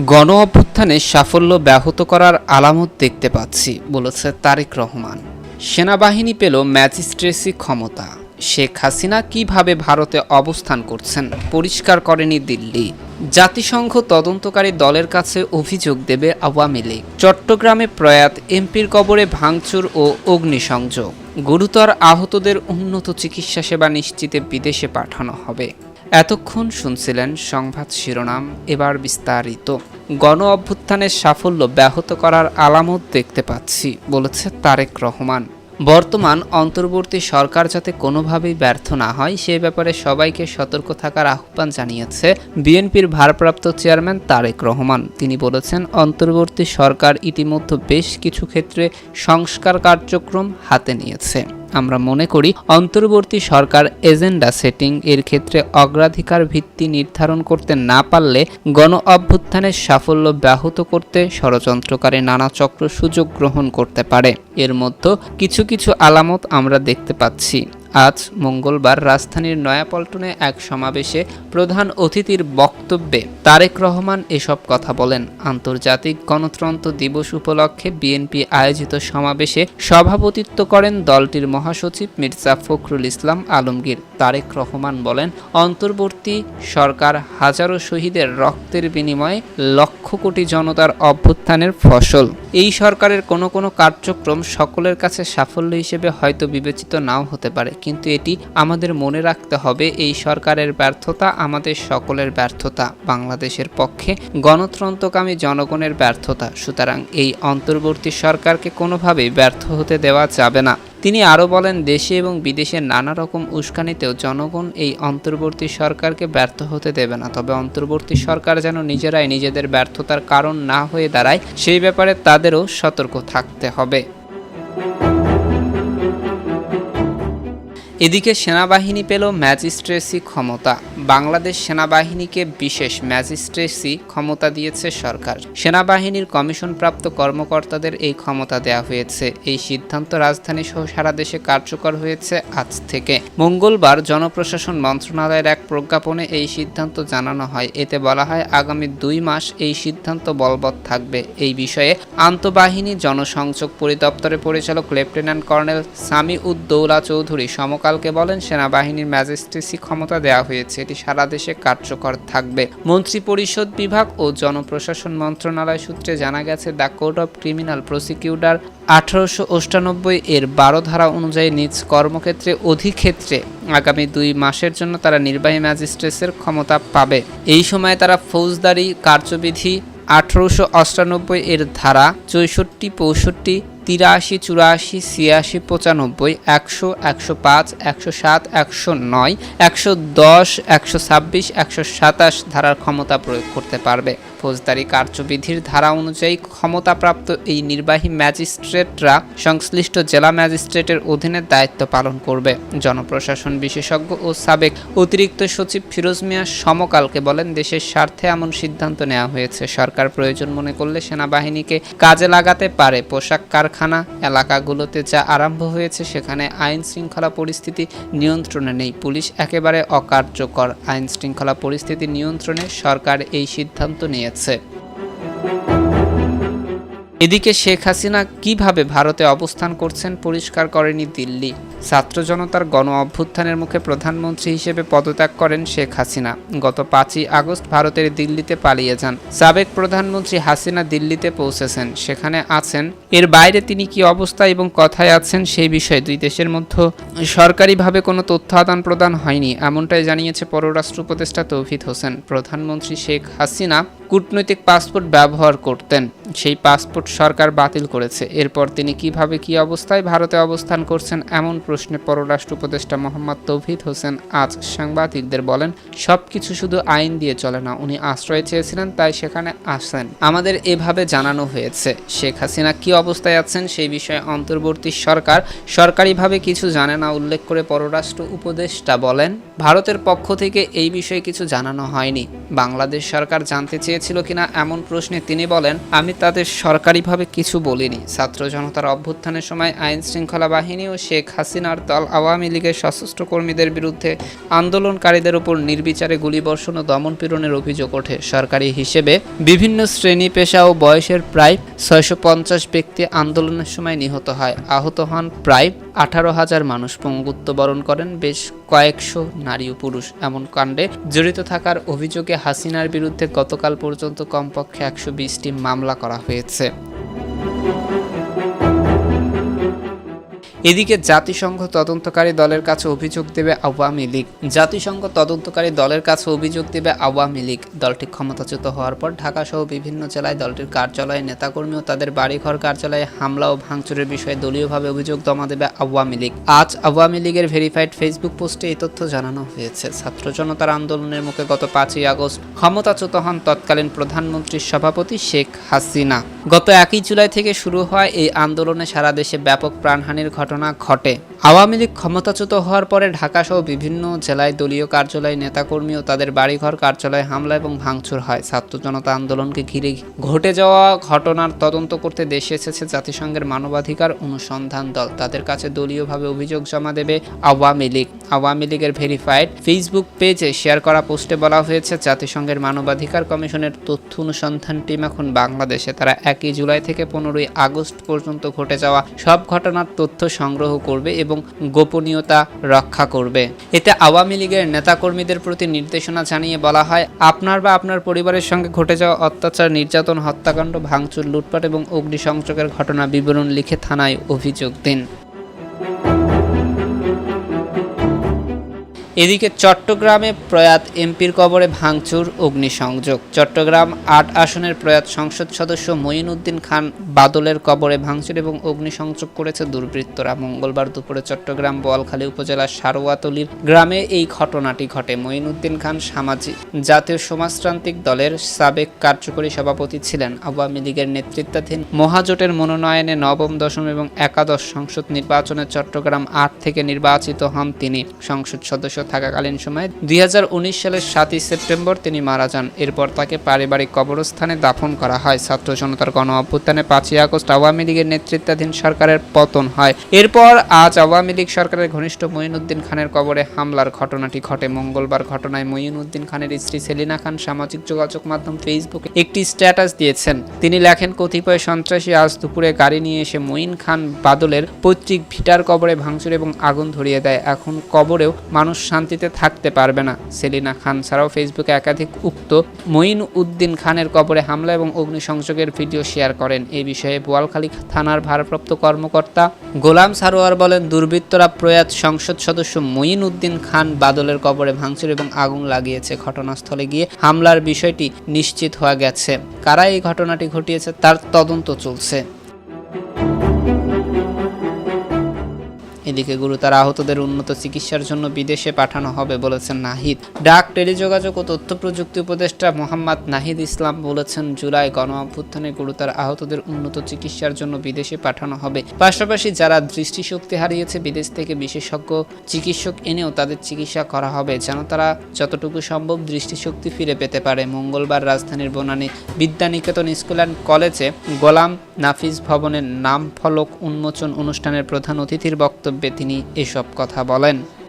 গণ অভ্যুত্থানে সাফল্য ব্যাহত করার আলামত দেখতে পাচ্ছি, বলেছে তারেক রহমান। সেনাবাহিনী পেল ম্যাজিস্ট্রেসি ক্ষমতা। শেখ হাসিনা কিভাবে ভারতে অবস্থান করছেন পরিষ্কার করেনি দিল্লি। জাতিসংঘ তদন্তকারী দলের কাছে অভিযোগ দেবে আওয়ামী লীগ। চট্টগ্রামে প্রয়াত এমপির কবরে ভাঙচুর ও অগ্নিসংযোগ। গুরুতর আহতদের উন্নত চিকিৎসা সেবা নিশ্চিতে বিদেশে পাঠানো হবে। এতক্ষণ শুনছিলেন সংবাদ শিরোনাম, এবার বিস্তারিত। গণ অভ্যুত্থানের সাফল্য ব্যাহত করার আলামত দেখতে পাচ্ছি, বলেছে তারেক রহমান। বর্তমান অন্তর্বর্তী সরকার যাতে কোনোভাবেই ব্যর্থ না হয় সে ব্যাপারে সবাইকে সতর্ক থাকার আহ্বান জানিয়েছে বিএনপির ভারপ্রাপ্ত চেয়ারম্যান তারেক রহমান। তিনি বলেছেন, অন্তর্বর্তী সরকার ইতিমধ্যে বেশ কিছু ক্ষেত্রে সংস্কার কার্যক্রম হাতে নিয়েছে। আমরা মনে করি অন্তর্বর্তী সরকার এজেন্ডা সেটিং এর ক্ষেত্রে অগ্রাধিকার ভিত্তি নির্ধারণ করতে না পারলে গণ অভ্যুত্থানের সাফল্য ব্যাহত করতে ষড়যন্ত্রকারী নানা চক্র সুযোগ গ্রহণ করতে পারে। এর মধ্যে কিছু কিছু আলামত আমরা দেখতে পাচ্ছি। আজ মঙ্গলবার রাজধানীর নয়াপল্টনে এক সমাবেশে প্রধান অতিথির বক্তব্যে তারেক রহমান এসব কথা বলেন। আন্তর্জাতিক গণতন্ত্র দিবস উপলক্ষে বিএনপি আয়োজিত সমাবেশে সভাপতিত্ব করেন দলটির মহাসচিব মির্জা ফখরুল ইসলাম আলমগীর। তারেক রহমান বলেন, অন্তর্বর্তী সরকার হাজারো শহীদের রক্তের বিনিময়ে লক্ষ কোটি জনতার অভ্যুত্থানের ফসল। এই সরকারের কোনো কোনো কার্যক্রম সকলের কাছে সাফল্য হিসেবে হয়তো বিবেচিত নাও হতে পারে, কিন্তু এটি আমাদের মনে রাখতে হবে, এই সরকারের ব্যর্থতা আমাদের সকলের ব্যর্থতা, বাংলাদেশের পক্ষে গণতন্ত্রকামী জনগণের ব্যর্থতা। সুতরাং এই অন্তর্বর্তী সরকারকে কোনোভাবেই ব্যর্থ হতে দেওয়া যাবে না। তিনি আরও বলেন, দেশে এবং বিদেশের নানা রকম উস্কানিতেও জনগণ এই অন্তর্বর্তী সরকারকে ব্যর্থ হতে দেবে না। তবে অন্তর্বর্তী সরকার যেন নিজেরাই নিজেদের ব্যর্থতার কারণ না হয়ে দাঁড়ায় সেই ব্যাপারে তাদেরও সতর্ক থাকতে হবে। এদিকে সেনাবাহিনী পেল ম্যাজিস্ট্রেসি ক্ষমতা। বাংলাদেশ সেনাবাহিনীকে বিশেষ ম্যাজিস্ট্রেসি ক্ষমতা দিয়েছে সরকার। সেনাবাহিনীর কমিশনপ্রাপ্ত কর্মকর্তাদের এই ক্ষমতা দেওয়া হয়েছে। এই সিদ্ধান্ত রাজধানী সহ সারা দেশে কার্যকর হয়েছে আজ থেকে। মঙ্গলবার জনপ্রশাসন মন্ত্রণালয়ের এক প্রজ্ঞাপনে এই সিদ্ধান্ত জানানো হয়। এতে বলা হয়, আগামী 2 মাস এই সিদ্ধান্ত বলবৎ থাকবে। এই বিষয়ে আন্তঃবাহিনী জনসংযোগ পরিদপ্তরের পরিচালক লেফটেন্যান্ট কর্নেল সামি উদ দৌলা চৌধুরী কালকে বলেন, সেনাবাহিনীর ম্যাজিস্ট্রেসি ক্ষমতা দেওয়া হয়েছে, এটি সারা দেশে কার্যকর থাকবে। মন্ত্রী পরিষদ বিভাগ ও জনপ্রশাসন মন্ত্রণালয় সূত্রে জানা গেছে, the code of criminal prosecutor 1898 এর 12 ধারা অনুযায়ী নিজ কর্মক্ষেত্রে অধিক্ষেত্রে আগামী 2 মাসের জন্য তারা নির্বাহী ম্যাজিস্ট্রেটের ক্ষমতা পাবে। এই সময় তারা ফৌজদারি কার্যবিধি 1898 এর ধারা 64, 65, 83, 84, 86, 95, 100, 105, 107, 109, 110, 126, 127 ধারার ক্ষমতা প্রয়োগ করতে পারবে। ফৌজদারি কার্যবিধির ধারা অনুযায়ী ক্ষমতাপ্রাপ্ত এই নির্বাহী ম্যাজিস্ট্রেটরা সংশ্লিষ্ট জেলা ম্যাজিস্ট্রেটের অধীনে দায়িত্ব পালন করবে। জনপ্রশাসন বিশেষজ্ঞ ও সাবেক অতিরিক্ত সচিব ফিরোজ মিয়া সমকালকে বলেন, দেশের স্বার্থে এমন সিদ্ধান্ত নেওয়া হয়েছে। সরকার প্রয়োজন মনে করলে সেনাবাহিনীকে কাজে লাগাতে পারে। পোশাক কারখানা এলাকাগুলোতে যা আরম্ভ হয়েছে সেখানে আইন শৃঙ্খলা পরিস্থিতি নিয়ন্ত্রণে নেই। পুলিশ একেবারে অকার্যকর। আইন শৃঙ্খলা পরিস্থিতি নিয়ন্ত্রণে সরকার এই সিদ্ধান্ত নিয়েছে। এদিকে শেখ হাসিনা কিভাবে ভারতে অবস্থান করছেন পরিষ্কার করেনি দিল্লি। ছাত্র জনতার গণ অভ্যুত্থানের মুখে প্রধানমন্ত্রী হিসেবে পদত্যাগ করেন শেখ হাসিনা। গত 5ই আগস্ট ভারতের দিল্লিতে পালিয়ে যান। সাবেক প্রধানমন্ত্রী হাসিনা দিল্লিতে পৌঁছেছেন, সেখানে আছেন। এর বাইরে তিনি কি অবস্থা এবং কথায় আছেন সেই বিষয়ে দুই দেশের মধ্যে সরকারিভাবে কোনো তথ্য আদান প্রদান হয়নি, এমনটাই জানিয়েছে পররাষ্ট্র উপদেষ্টা তৌহিদ হোসেন। প্রধানমন্ত্রী শেখ হাসিনা কূটনৈতিক পাসপোর্ট ব্যবহার করতেন, সেই পাসপোর্ট সরকার বাতিল করেছে। এরপর তিনি কিভাবে কি অবস্থায় ভারতে অবস্থান করছেন এমন প্রশ্নে পররাষ্ট্র উপদেষ্টা মোহাম্মদ তৌহিদ হোসেন আজ সাংবাদিকদের বলেন, সবকিছু শুধু আইন দিয়ে চলে না, উনি আশ্রয় চেয়েছিলেন তাই সেখানে আসেন। আমাদের এভাবে জানানো হয়েছে। শেখ হাসিনা কি অবস্থায় আছেন সেই বিষয়ে অন্তর্বর্তী সরকার সরকারিভাবে কিছু জানে না উল্লেখ করে পররাষ্ট্র উপদেষ্টা বলেন, ভারতের পক্ষ থেকে এই বিষয়ে কিছু জানানো হয়নি। বাংলাদেশ সরকার জানতে চেয়েছে গিয়েছিল কিনা এমন প্রশ্নে তিনি বলেন, আমি তাদের সরকারিভাবে কিছু বলিনি। ছাত্র জনতার অভ্যুত্থানের সময় আইন শৃঙ্খলা বাহিনী ও শেখ হাসিনার দল আওয়ামী লীগের সশস্ত্র কর্মীদের বিরুদ্ধে আন্দোলনকারীদের উপর নির্বিচারে গুলিবর্ষণ ও দমনপীড়নের অভিযোগ ওঠে। সরকারি হিসেবে বিভিন্ন শ্রেণী পেশা ও বয়সের প্রায় 650 ব্যক্তি আন্দোলনের সময় নিহত হয়। আহত হন প্রায় 18,000 মানুষ, পঙ্গুত্ব বরণ করেন বেশ কয়েকশো নারী ও পুরুষ। এমন কাণ্ডে জড়িত থাকার অভিযোগে হাসিনার বিরুদ্ধে গতকাল পর্যন্ত কমপক্ষে 120টি মামলা করা হয়েছে। এদিকে জাতিসংঘ তদন্তকারী দলের কাছে অভিযোগ দেবে আওয়ামী লীগ। জাতিসংঘ তদন্তকারী দলের কাছে অভিযোগ দেবে আওয়ামী লীগ। দলটি ক্ষমতাচ্যুত হওয়ার পর ঢাকাসহ বিভিন্ন জেলায় দলটির কার্যালয়ে, নেতাকর্মী ও তাদের বাড়িঘর কার্যালয়ে হামলা ও ভাঙচুরের বিষয়ে দলীয়ভাবে অভিযোগ জমা দেবে আওয়ামী লীগ। আজ আওয়ামী লীগের ভেরিফাইড ফেসবুক পোস্টে এই তথ্য জানানো হয়েছে। ছাত্র জনতার আন্দোলনের মুখে গত 5ই আগস্ট ক্ষমতাচ্যুত হন তৎকালীন প্রধানমন্ত্রীর সভাপতি শেখ হাসিনা। গত 1 জুলাই থেকে শুরু হয় এই আন্দোলনে সারা দেশে ব্যাপক প্রাণহানির ঘটনা ঘটে। আওয়ামী লীগ ক্ষমতাচ্যুত হওয়ার পরে ঢাকাসহ বিভিন্ন জেলায় দলীয় কার্যালয়, নেতাকর্মী ও তাদের বাড়িঘর কার্যালয়ে হামলা এবং ভাঙচুর হয়। ছাত্র জনতা আন্দোলনকে ঘিরে ঘটে যাওয়া ঘটনার তদন্ত করতে দেশে এসেছে জাতিসংঘের মানবাধিকার অনুসন্ধান দল। তাদের কাছে দলীয়ভাবে অভিযোগ জমা দেবে আওয়ামী লীগ। আওয়ামী লীগের ভেরিফাইড ফেসবুক পেজে শেয়ার করা পোস্টে বলা হয়েছে, জাতিসংঘের মানবাধিকার কমিশনের তথ্য অনুসন্ধান টিম এখন বাংলাদেশে। তারা 1 জুলাই থেকে 15ই আগস্ট পর্যন্ত ঘটে যাওয়া সব ঘটনার তথ্য সংগ্রহ করবে এবং গোপনীয়তা রক্ষা করবে। এতে আওয়ামী লীগের নেতাকর্মীদের প্রতি নির্দেশনা জানিয়ে বলা হয়, আপনার বা আপনার পরিবারের সঙ্গে ঘটে যাওয়া অত্যাচার, নির্যাতন, হত্যাকাণ্ড, ভাঙচুর, লুটপাট এবং অগ্নিসংযোগের ঘটনা বিবরণ লিখে থানায় অভিযোগ দিন। এদিকে চট্টগ্রামে প্রয়াত এমপির কবরে ভাঙচুর, অগ্নিসংযোগ। চট্টগ্রাম 8 আসনের প্রয়াত সংসদ সদস্য মঈনুদ্দিন খান বাদলের কবরে ভাঙচুর এবং অগ্নিসংযোগ করেছে দুর্বৃত্তরা। মঙ্গলবার দুপুরে চট্টগ্রাম বোয়ালখালী উপজেলার সারোয়াতলির গ্রামে এই ঘটনাটি ঘটে। মঈনুদ্দিন খান জাতীয় সমাজতান্ত্রিক দলের সাবেক কার্যকরী সভাপতি ছিলেন। আওয়ামী লীগের নেতৃত্বাধীন মহাজোটের মনোনয়নে নবম, দশম এবং একাদশ সংসদ নির্বাচনে চট্টগ্রাম 8 থেকে নির্বাচিত হন তিনি। সংসদ সদস্য থাকাকালীন সময়ে 2019 সালের 7ই সেপ্টেম্বর তিনি মারা যান। এরপর তাকে পারিবারিক কবরস্থানে দাফন করা হয়। ছাত্র জনতার গণ অভ্যুত্থানে 5ই আগস্ট আওয়ামী লীগের নেতৃত্বাধীন সরকারের পতন হয়। এরপর আজ আওয়ামী লীগ সরকারের ঘনিষ্ঠ মঈনুদ্দিন খানের কবরে হামলার ঘটনাটি ঘটে। মঙ্গলবার ঘটনায় মঈনুদ্দিন খানের স্ত্রী সেলিনা খান সামাজিক যোগাযোগ মাধ্যম ফেসবুকে একটি স্ট্যাটাস দিয়েছেন। তিনি লেখেন, কতিপয় সন্ত্রাসী আজ দুপুরে গাড়ি নিয়ে এসে মঈন খান বাদলের পৈতৃক ভিটার কবরে ভাঙচুর এবং আগুন ধরিয়ে দেয়। এখন কবরেও মানুষ শান্তিতে থাকতে পারবে না। সেলিনা খান ছাড়াও ফেসবুকে একাধিক উক্ত মঈনুদ্দিন খানের কবরে হামলা এবং অগ্নিসংযোগের ভিডিও শেয়ার করেন। এই বিষয়ে বোয়ালখালী থানার ভারপ্রাপ্ত কর্মকর্তা গোলাম সারোয়ার বলেন, দুর্বৃত্তরা প্রয়াত সংসদ সদস্য মঈনুদ্দিন খান বাদলের কবরে ভাঙচুর এবং আগুন লাগিয়েছে। ঘটনাস্থলে গিয়ে হামলার বিষয়টি নিশ্চিত হয়ে গেছে। কারা এই ঘটনাটি ঘটিয়েছে তার তদন্ত চলছে। এদিকে গুরুতর আহতদের উন্নত চিকিৎসার জন্য বিদেশে পাঠানো হবে বলেছেন নাহিদ। ডাক, টেলিযোগাযোগ ও তথ্য প্রযুক্তি উপদেষ্টা মোহাম্মদ নাহিদ ইসলাম বলেছেন, জুলাই গণ অভ্যুত্থানে গুরুতর আহতদের উন্নত চিকিৎসার জন্য বিদেশে পাঠানো হবে। পাশাপাশি যারা দৃষ্টিশক্তি হারিয়েছে, বিদেশ থেকে বিশেষজ্ঞ চিকিৎসক এনেও তাদের চিকিৎসা করা হবে, যেন তারা যতটুকু সম্ভব দৃষ্টিশক্তি ফিরে পেতে পারে। মঙ্গলবার রাজধানীর বনানী বিদ্যানিকেতন স্কুল অ্যান্ড কলেজে গোলাম নাফিজ ভবনের নাম ফলক উন্মোচন অনুষ্ঠানের প্রধান অতিথির বক্তব্যে তিনি এসব কথা বলেন।